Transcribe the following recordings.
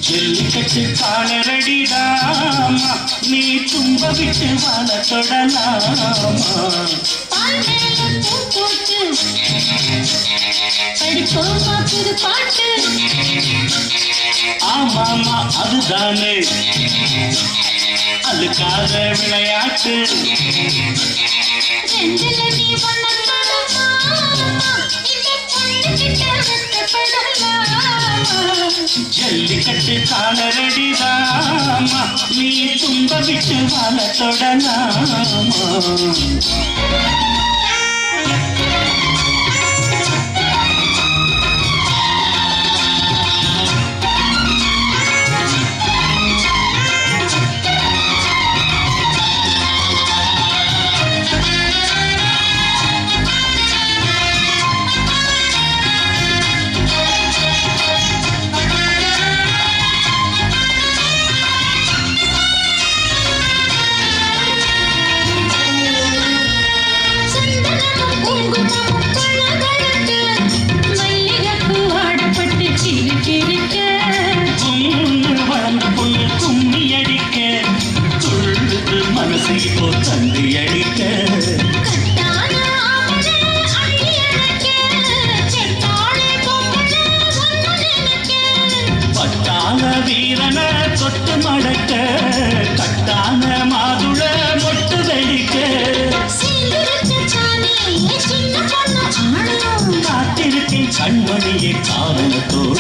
ஜல்லிக்கட்டு காலரடிதாமா நீ தும்ப விட்டு வாழ தொடலாமா ஆமாமா அதுதானே அதுக்காக விளையாட்டு ஜல்லிக்கட்டு காலரடிதாமா நீ தும்ப விட்டு வாழ தொடலாமா வீரன தொட்டு மடக்க கட்டான மாதுள மொட்டு வெடிக்க காத்திருக்கேன் கண்மணியை காரணத்தோட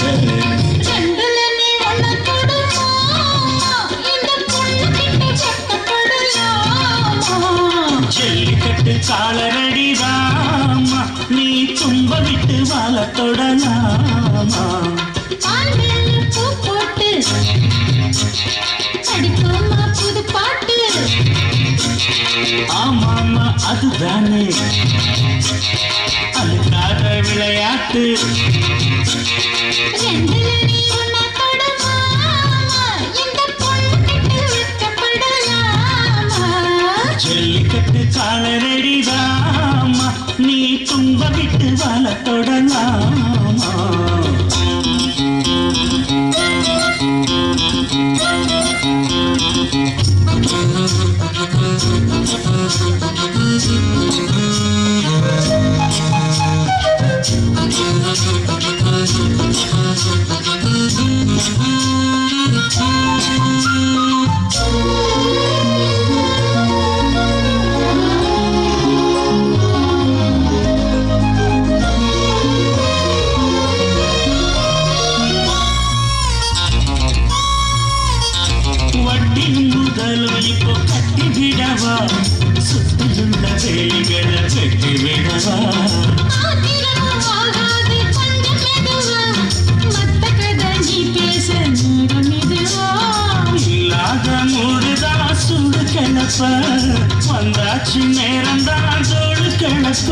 ஜல்லிக்கட்டு காலரடிதாமா நீ தும்ப விட்டு வாழ தொடலாமா ஆமாமா அதுதானே அதுக்காக விளையாட்டு ஜல்லிக்கட்டு காலரடிதாமா நீ தும்ப விட்டு வாழ தொடலாமா இப்போ கட்டி விடவா சுற்றியுள்ள வேலிகளை வெட்டி விடவா இல்லாத மூடுதான் சுடு கிளப்ப வந்தாச்சு நேரம்தான் தோடு கிளப்ப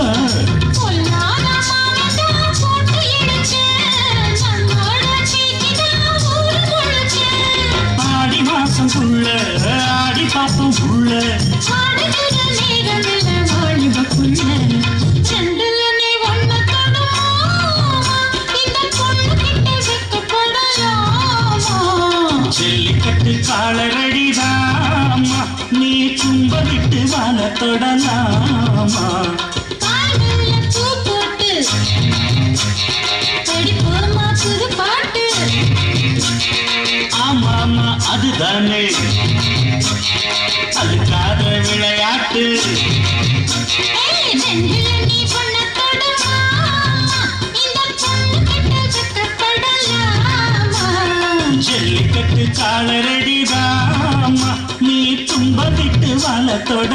ஆடி மாசம் புள்ள ஆடி பாப்பம் புள்ள ஜல்லிக்கட்டு காலரடிதாமா நீ தும்ப விட்டு வாழ தொடலாமா ஆமாமா அதுதானே அதுக்காக விளையாட்டு ஜல்லிக்கட்டு காலரடிதாமா நீ தும்ப விட்டு வாழ தொட